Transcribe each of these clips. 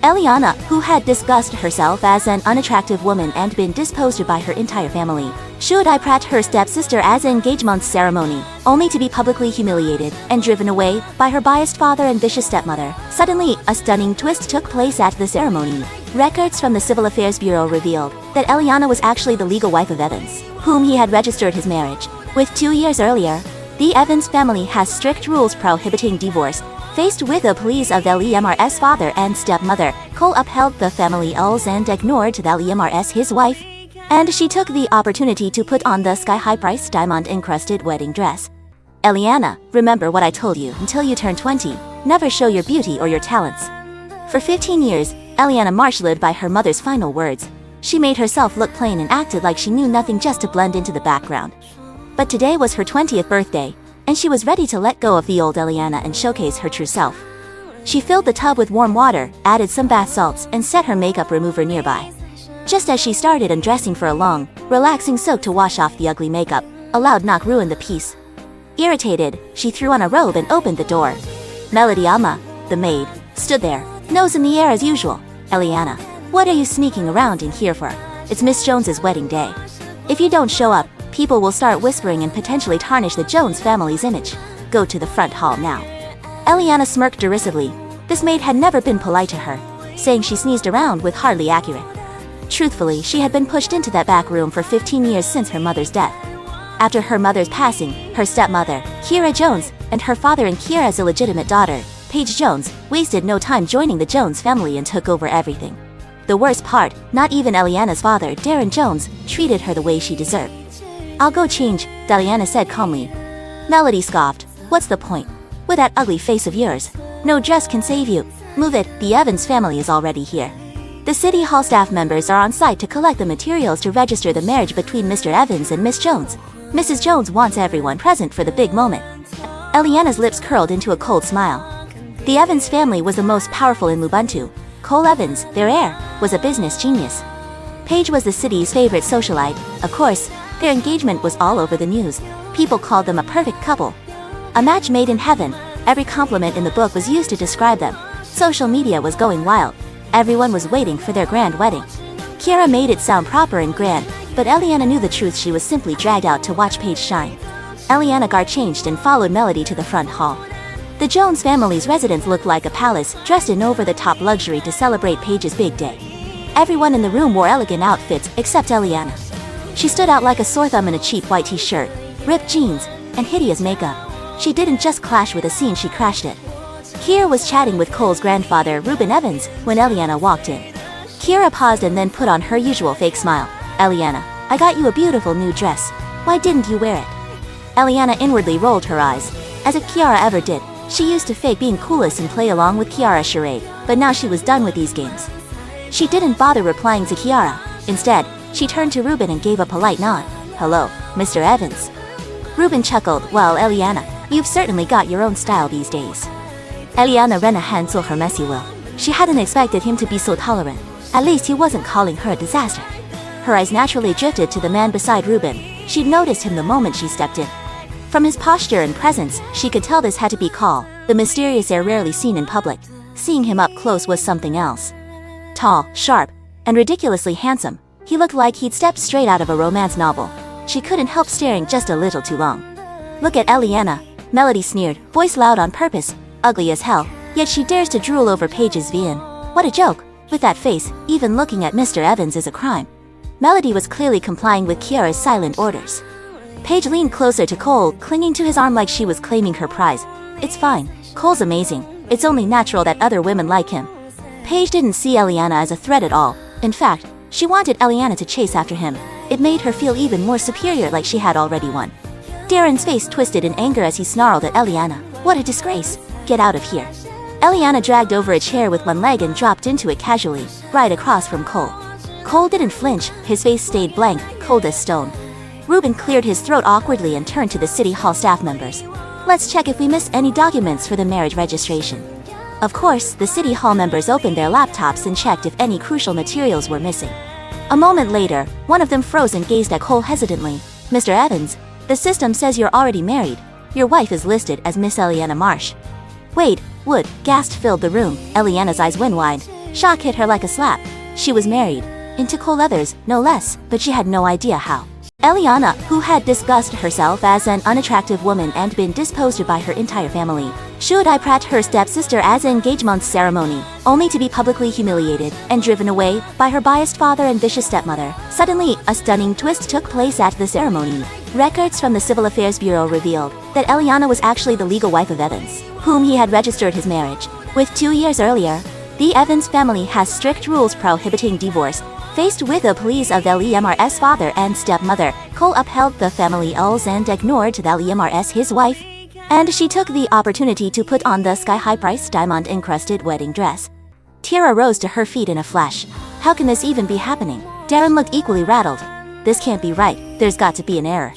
Elliana, who had discussed herself as an unattractive woman and been disposed by her entire family, should I prat her stepsister as engagement ceremony, only to be publicly humiliated and driven away by her biased father and vicious stepmother. Suddenly, a stunning twist took place at the ceremony. Records from the Civil Affairs Bureau revealed that Elliana was actually the legal wife of Evans, whom he had registered his marriage with 2 years earlier. The Evans family has strict rules prohibiting divorce. Faced with the pleas of Elliana's father and stepmother, Cole upheld the family rules and ignored Elliana's his wife. And she took the opportunity to put on the sky-high-priced diamond-encrusted wedding dress. Elliana, remember what I told you until you turn 20. Never show your beauty or your talents. For 15 years, Elliana marshalled by her mother's final words. She made herself look plain and acted like she knew nothing just to blend into the background. But today was her 20th birthday, and she was ready to let go of the old Elliana and showcase her true self. She filled the tub with warm water, added some bath salts, and set her makeup remover nearby. Just as she started undressing for a long, relaxing soak to wash off the ugly makeup, a loud knock ruined the peace. Irritated, she threw on a robe and opened the door. Melody Alma, the maid, stood there, nose in the air as usual. Elliana, what are you sneaking around in here for? It's Miss Jones's wedding day. If you don't show up, people will start whispering and potentially tarnish the Jones family's image. Go to the front hall now. Elliana smirked derisively. This maid had never been polite to her, saying she sneezed around with hardly accurate. Truthfully, she had been pushed into that back room for 15 years since her mother's death. After her mother's passing, her stepmother, Kira Jones, and her father and Kira's illegitimate daughter, Paige Jones, wasted no time joining the Jones family and took over everything. The worst part, not even Elliana's father, Darren Jones, treated her the way she deserved. I'll go change, Elliana said calmly. Melody scoffed. What's the point? With that ugly face of yours. No dress can save you. Move it, the Evans family is already here. The City Hall staff members are on site to collect the materials to register the marriage between Mr. Evans and Miss Jones. Mrs. Jones wants everyone present for the big moment. Elliana's lips curled into a cold smile. The Evans family was the most powerful in Lubuntu. Cole Evans, their heir, was a business genius. Paige was the city's favorite socialite. Of course, their engagement was all over the news. People called them a perfect couple. A match made in heaven. Every compliment in the book was used to describe them. Social media was going wild. Everyone was waiting for their grand wedding. Kira made it sound proper and grand, but Elliana knew the truth. She was simply dragged out to watch Paige shine. Elliana got changed and followed Melody to the front hall. The Jones family's residence looked like a palace, dressed in over-the-top luxury to celebrate Paige's big day. Everyone in the room wore elegant outfits, except Elliana. She stood out like a sore thumb in a cheap white t-shirt, ripped jeans, and hideous makeup. She didn't just clash with a scene, she crashed it. Kira was chatting with Cole's grandfather, Reuben Evans, when Elliana walked in. Kira paused and then put on her usual fake smile. Elliana, I got you a beautiful new dress. Why didn't you wear it? Elliana inwardly rolled her eyes. As if Kiara ever did. She used to fake being coolest and play along with Kiara's charade, but now she was done with these games. She didn't bother replying to Kiara. Instead, she turned to Reuben and gave a polite nod. Hello, Mr. Evans. Reuben chuckled. Well, Elliana, you've certainly got your own style these days. Elliana ran a hand through her messy will. She hadn't expected him to be so tolerant. At least he wasn't calling her a disaster. Her eyes naturally drifted to the man beside Reuben. She'd noticed him the moment she stepped in. From his posture and presence, she could tell this had to be Cole, the mysterious heir rarely seen in public. Seeing him up close was something else. Tall, sharp, and ridiculously handsome, he looked like he'd stepped straight out of a romance novel. She couldn't help staring just a little too long. Look at Elliana, Melody sneered, voice loud on purpose. Ugly as hell, yet she dares to drool over Paige's vian. What a joke. With that face, even looking at Mr. Evans is a crime. Melody was clearly complying with Kiara's silent orders. Paige leaned closer to Cole, clinging to his arm like she was claiming her prize. It's fine. Cole's amazing. It's only natural that other women like him. Paige didn't see Elliana as a threat at all. In fact, she wanted Elliana to chase after him. It made her feel even more superior, like she had already won. Darren's face twisted in anger as he snarled at Elliana. What a disgrace. Get out of here. Elliana dragged over a chair with one leg and dropped into it casually, right across from Cole. Cole didn't flinch, his face stayed blank, cold as stone. Reuben cleared his throat awkwardly and turned to the City Hall staff members. Let's check if we missed any documents for the marriage registration. Of course, the City Hall members opened their laptops and checked if any crucial materials were missing. A moment later, one of them froze and gazed at Cole hesitantly. Mr. Evans, the system says you're already married. Your wife is listed as Miss Elliana Marsh. Wait, Wood, gasp filled the room. Elliana's eyes went wide. Shock hit her like a slap. She was married. Into cold leathers, no less, but she had no idea how. Elliana, who had discussed herself as an unattractive woman and been disposed by her entire family, should I prat her stepsister as engagement ceremony, only to be publicly humiliated and driven away by her biased father and vicious stepmother. Suddenly, a stunning twist took place at the ceremony. Records from the Civil Affairs Bureau revealed that Elliana was actually the legal wife of Evans, whom he had registered his marriage with 2 years earlier. The Evans family has strict rules prohibiting divorce. Faced with the pleas of Elliana's father and stepmother, Cole upheld the family rules and ignored Elliana's his wife. And she took the opportunity to put on the sky-high-priced diamond-encrusted wedding dress. Tara rose to her feet in a flash. How can this even be happening? Darren looked equally rattled. This can't be right. There's got to be an error.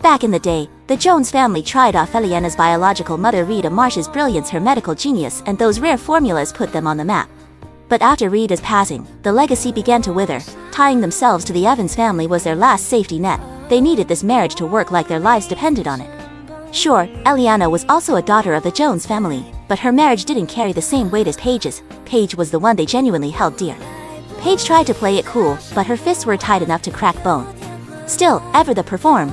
Back in the day, the Jones family tried off Elliana's biological mother Rita Marsh's brilliance, her medical genius, and those rare formulas put them on the map. But after Rita's passing, the legacy began to wither. Tying themselves to the Evans family was their last safety net. They needed this marriage to work like their lives depended on it. Sure, Elliana was also a daughter of the Jones family, but her marriage didn't carry the same weight as Paige's. Paige was the one they genuinely held dear. Paige tried to play it cool, but her fists were tight enough to crack bone. Still, ever the perform.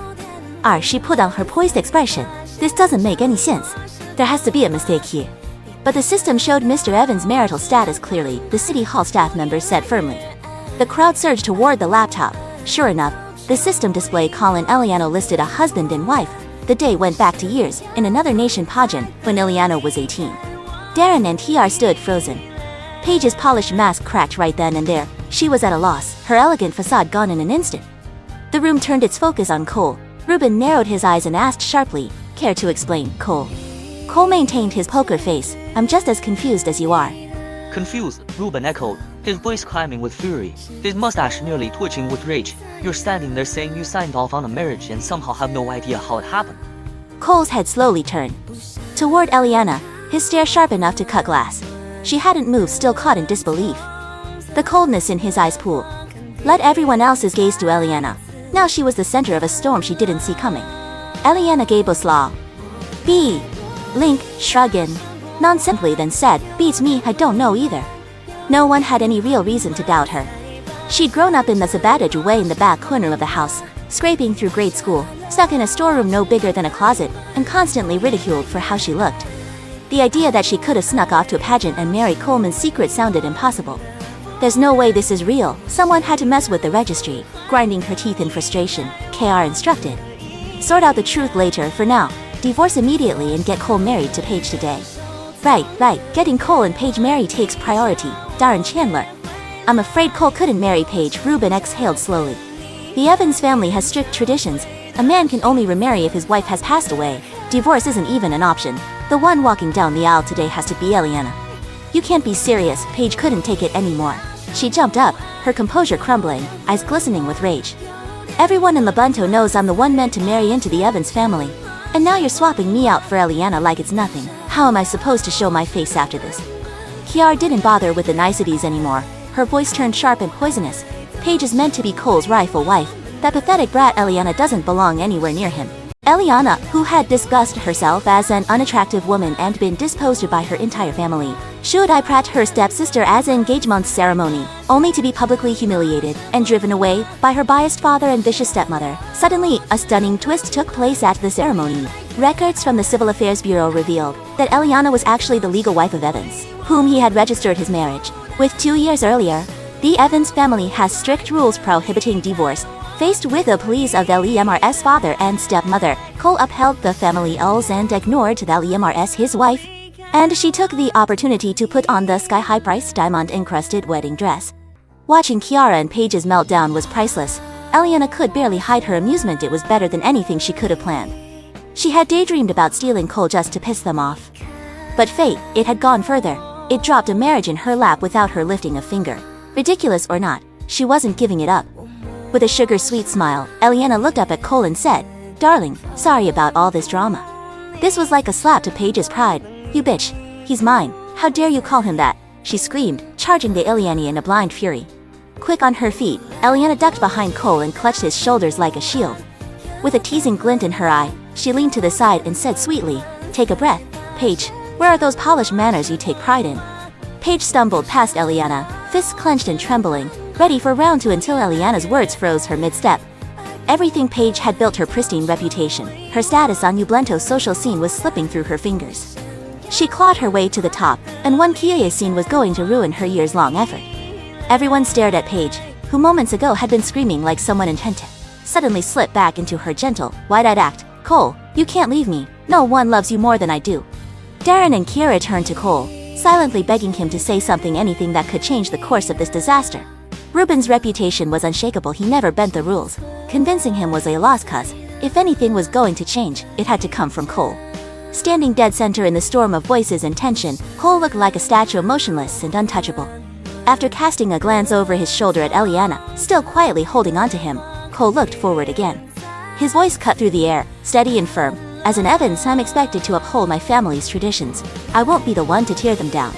She put on her poised expression. This doesn't make any sense. There has to be a mistake here. But the system showed Mr. Evans' marital status clearly, the City Hall staff members said firmly. The crowd surged toward the laptop. Sure enough, the system display Colin Elliana listed a husband and wife. The day went back to years, in another nation pageant, when Elliana was 18. Darren and TR stood frozen. Paige's polished mask cracked right then and there. She was at a loss, her elegant facade gone in an instant. The room turned its focus on Cole. Ruben narrowed his eyes and asked sharply, "Care to explain, Cole?" Cole maintained his poker face. "I'm just as confused as you are." Confused, Ruben echoed, his voice climbing with fury, his mustache nearly twitching with rage. "You're standing there saying you signed off on a marriage and somehow have no idea how it happened." Cole's head slowly turned toward Elliana, his stare sharp enough to cut glass. She hadn't moved, still caught in disbelief. The coldness in his eyes pooled. Let everyone else's gaze to Elliana. Now she was the center of a storm she didn't see coming. Elliana gave a slow B. Link, shrugging nonsensely, then said, "Beats me, I don't know either." No one had any real reason to doubt her. She'd grown up in the sabbatage way in the back corner of the house, scraping through grade school, stuck in a storeroom no bigger than a closet, and constantly ridiculed for how she looked. The idea that she could have snuck off to a pageant and marry Coleman's secret sounded impossible. "There's no way this is real. Someone had to mess with the registry." Grinding her teeth in frustration, KR instructed. "Sort out the truth later. For now, divorce immediately and get Cole married to Paige today." Right. Getting Cole and Paige married takes priority." Darren Chandler. "I'm afraid Cole couldn't marry Paige." Ruben exhaled slowly. "The Evans family has strict traditions. A man can only remarry if his wife has passed away. Divorce isn't even an option. The one walking down the aisle today has to be Elliana." "You can't be serious." Paige couldn't take it anymore. She jumped up, her composure crumbling, eyes glistening with rage. "Everyone in Labunto knows I'm the one meant to marry into the Evans family. And now you're swapping me out for Elliana like it's nothing. How am I supposed to show my face after this?" Kiara didn't bother with the niceties anymore. Her voice turned sharp and poisonous. "Paige is meant to be Cole's rightful wife. That pathetic brat Elliana doesn't belong anywhere near him." Elliana, who had discussed herself as an unattractive woman and been disposed by her entire family, should I prat her stepsister as engagement ceremony, only to be publicly humiliated and driven away by her biased father and vicious stepmother. Suddenly, a stunning twist took place at the ceremony. Records from the Civil Affairs Bureau revealed that Elliana was actually the legal wife of Evans, whom he had registered his marriage with 2 years earlier. The Evans family has strict rules prohibiting divorce. Faced with the pleas of Elliana's father and stepmother, Cole upheld the family rules and ignored Elliana's his wife. And she took the opportunity to put on the sky-high-priced diamond-encrusted wedding dress. Watching Kiara and Paige's meltdown was priceless. Elliana could barely hide her amusement. It was better than anything she could have planned. She had daydreamed about stealing Cole just to piss them off. But fate, it had gone further. It dropped a marriage in her lap without her lifting a finger. Ridiculous or not, she wasn't giving it up. With a sugar-sweet smile, Elliana looked up at Cole and said, "Darling, sorry about all this drama." This was like a slap to Paige's pride. "You bitch. He's mine. How dare you call him that?" she screamed, charging the Elliana in a blind fury. Quick on her feet, Elliana ducked behind Cole and clutched his shoulders like a shield. With a teasing glint in her eye, she leaned to the side and said sweetly, "Take a breath. Paige, where are those polished manners you take pride in?" Paige stumbled past Elliana, fists clenched and trembling, ready for round 2 until Elliana's words froze her mid-step. Everything Paige had built her pristine reputation, her status on Ublento's social scene was slipping through her fingers. She clawed her way to the top, and one Kia's scene was going to ruin her years-long effort. Everyone stared at Paige, who moments ago had been screaming like someone intent to suddenly slip back into her gentle, wide-eyed act. Cole, you can't leave me, no one loves you more than I do. Darren and Kiara turned to Cole, silently begging him to say something, anything that could change the course of this disaster. Ruben's reputation was unshakable, he never bent the rules. Convincing him was a loss cause, if anything was going to change, it had to come from Cole. Standing dead center in the storm of voices and tension, Cole looked like a statue, motionless and untouchable. After casting a glance over his shoulder at Elliana, still quietly holding onto him, Cole looked forward again. His voice cut through the air, steady and firm. As an Evans, I'm expected to uphold my family's traditions. I won't be the one to tear them down.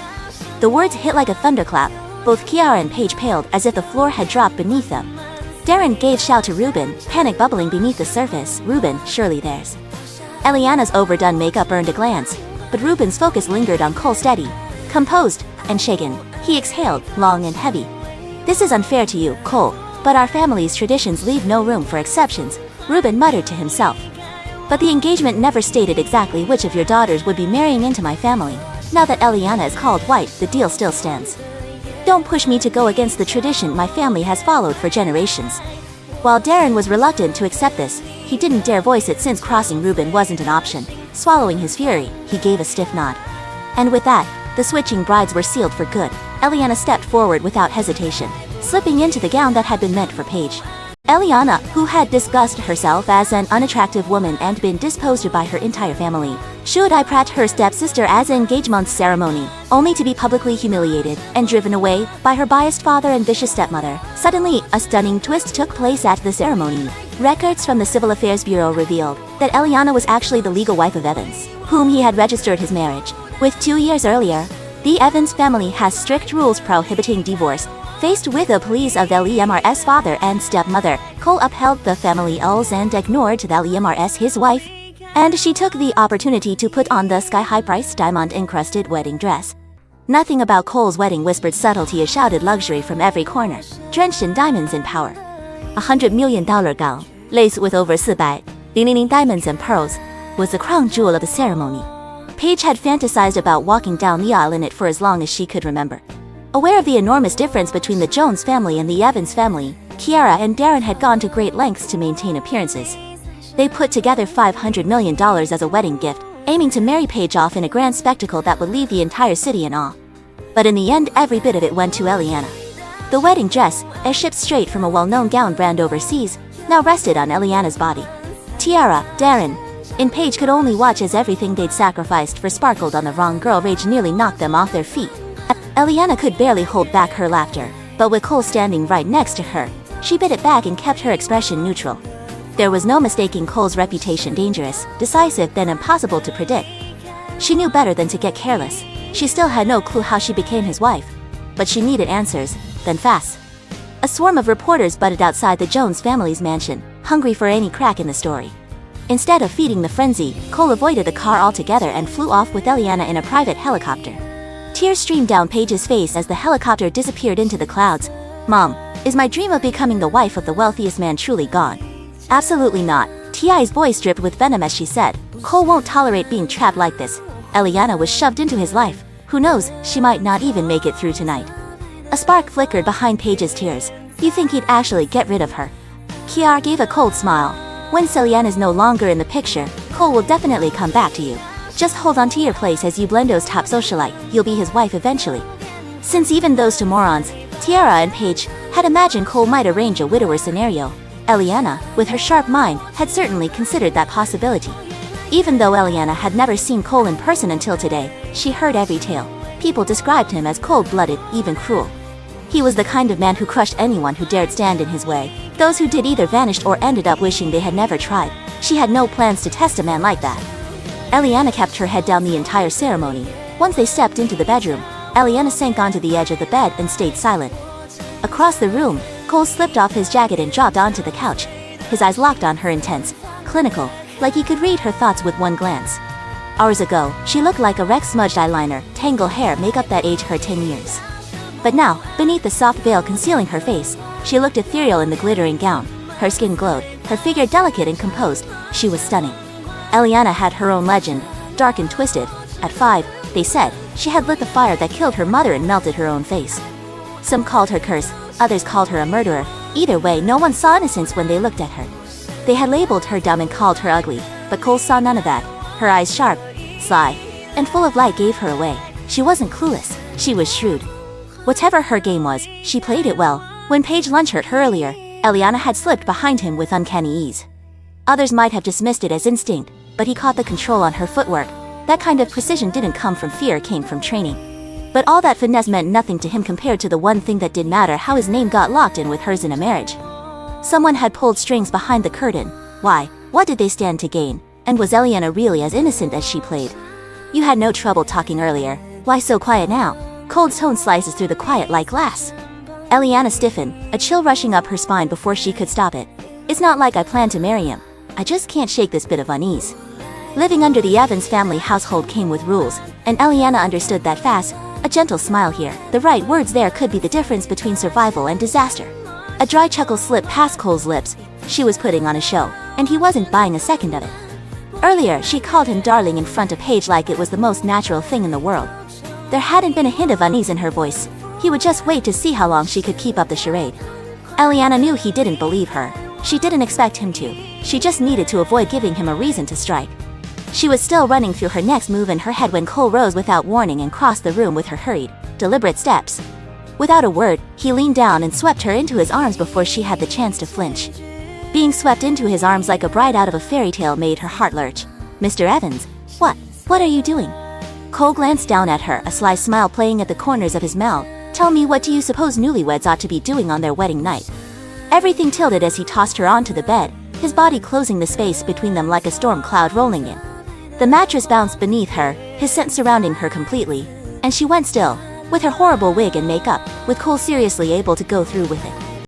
The words hit like a thunderclap. Both Kiara and Paige paled as if the floor had dropped beneath them. Darren gave shout to Ruben, panic bubbling beneath the surface. Ruben, surely theirs. Eliana's overdone makeup earned a glance, but Ruben's focus lingered on Cole, steady, composed, and shaken. He exhaled, long and heavy. This is unfair to you, Cole, but our family's traditions leave no room for exceptions, Ruben muttered to himself. But the engagement never stated exactly which of your daughters would be marrying into my family. Now that Elliana is called white, the deal still stands. Don't push me to go against the tradition my family has followed for generations. While Darren was reluctant to accept this, he didn't dare voice it since crossing Ruben wasn't an option. Swallowing his fury, he gave a stiff nod. And with that, the switching brides were sealed for good. Elliana stepped forward without hesitation, slipping into the gown that had been meant for Paige. Elliana, who had discussed herself as an unattractive woman and been disposed by her entire family, should I prat her stepsister as engagement ceremony, only to be publicly humiliated and driven away by her biased father and vicious stepmother. Suddenly, a stunning twist took place at the ceremony. Records from the Civil Affairs Bureau revealed that Elliana was actually the legal wife of Evans, whom he had registered his marriage with 2 years earlier. The Evans family has strict rules prohibiting divorce. Faced with the pleas of Elliana's father and stepmother, Cole upheld the family rules and ignored Elliana's his wife. And she took the opportunity to put on the sky-high-priced diamond-encrusted wedding dress. Nothing about Cole's wedding whispered subtlety, a shouted luxury from every corner, drenched in diamonds and power. $100 million gown, laced with over 400 diamonds and pearls, was the crown jewel of the ceremony. Paige had fantasized about walking down the aisle in it for as long as she could remember. Aware of the enormous difference between the Jones family and the Evans family, Kiara and Darren had gone to great lengths to maintain appearances. They put together $500 million as a wedding gift, aiming to marry Paige off in a grand spectacle that would leave the entire city in awe. But in the end, every bit of it went to Elliana. The wedding dress, shipped straight from a well-known gown brand overseas, now rested on Elliana's body. Tiara, Darren, and Paige could only watch as everything they'd sacrificed for sparkled on the wrong girl. Rage nearly knocked them off their feet. Elliana could barely hold back her laughter, but with Cole standing right next to her, she bit it back and kept her expression neutral. There was no mistaking Cole's reputation: dangerous, decisive, then impossible to predict. She knew better than to get careless. She still had no clue how she became his wife, but she needed answers, then fast. A swarm of reporters butted outside the Jones family's mansion, hungry for any crack in the story. Instead of feeding the frenzy, Cole avoided the car altogether and flew off with Elliana in a private helicopter. Tears streamed down Paige's face as the helicopter disappeared into the clouds. Mom, is my dream of becoming the wife of the wealthiest man truly gone? Absolutely not. Ti's voice dripped with venom as she said, Cole won't tolerate being trapped like this. Elliana was shoved into his life. Who knows, she might not even make it through tonight. A spark flickered behind Paige's tears. You think he'd actually get rid of her? Kiara gave a cold smile. When Elliana's no longer in the picture, Cole will definitely come back to you. Just hold on to your place as Ublento's top socialite, you'll be his wife eventually. Since even those two morons, Tiara and Paige, had imagined Cole might arrange a widower scenario, Elliana, with her sharp mind, had certainly considered that possibility. Even though Elliana had never seen Cole in person until today, she heard every tale. People described him as cold-blooded, even cruel. He was the kind of man who crushed anyone who dared stand in his way. Those who did either vanished or ended up wishing they had never tried. She had no plans to test a man like that. Elliana kept her head down the entire ceremony. Once they stepped into the bedroom, Elliana sank onto the edge of the bed and stayed silent. Across the room, Cole slipped off his jacket and dropped onto the couch. His eyes locked on her, intense, clinical, like he could read her thoughts with one glance. Hours ago, she looked like a wreck, smudged eyeliner, tangled hair, makeup that aged her 10 years. But now, beneath the soft veil concealing her face, she looked ethereal in the glittering gown. Her skin glowed, her figure delicate and composed. She was stunning. Elliana had her own legend, dark and twisted. At 5, they said, she had lit the fire that killed her mother and melted her own face. Some called her curse, others called her a murderer. Either way, no one saw innocence when they looked at her. They had labeled her dumb and called her ugly, but Cole saw none of that. Her eyes sharp, sly, and full of light gave her away. She wasn't clueless, she was shrewd. Whatever her game was, she played it well. When Paige Lunch hurt her earlier, Elliana had slipped behind him with uncanny ease. Others might have dismissed it as instinct, but he caught the control on her footwork. That kind of precision didn't come from fear, it came from training. But all that finesse meant nothing to him compared to the one thing that did matter: how his name got locked in with hers in a marriage. Someone had pulled strings behind the curtain. Why? What did they stand to gain? And was Elliana really as innocent as she played? You had no trouble talking earlier. Why so quiet now? Cold tone slices through the quiet like glass. Elliana stiffened, a chill rushing up her spine before she could stop it. It's not like I plan to marry him. I just can't shake this bit of unease. Living under the Evans family household came with rules, and Elliana understood that fast. A gentle smile here, the right words there, could be the difference between survival and disaster. A dry chuckle slipped past Cole's lips. She was putting on a show, and he wasn't buying a second of it. Earlier, she called him darling in front of Paige like it was the most natural thing in the world. There hadn't been a hint of unease in her voice. He would just wait to see how long she could keep up the charade. Elliana knew he didn't believe her. She didn't expect him to. She just needed to avoid giving him a reason to strike. She was still running through her next move in her head when Cole rose without warning and crossed the room with her hurried, deliberate steps. Without a word, he leaned down and swept her into his arms before she had the chance to flinch. Being swept into his arms like a bride out of a fairy tale made her heart lurch. Mr. Evans, what are you doing? Cole glanced down at her, a sly smile playing at the corners of his mouth. Tell me, what do you suppose newlyweds ought to be doing on their wedding night? Everything tilted as he tossed her onto the bed, his body closing the space between them like a storm cloud rolling in. The mattress bounced beneath her, his scent surrounding her completely, and she went still, with her horrible wig and makeup, with Cole seriously able to go through with it.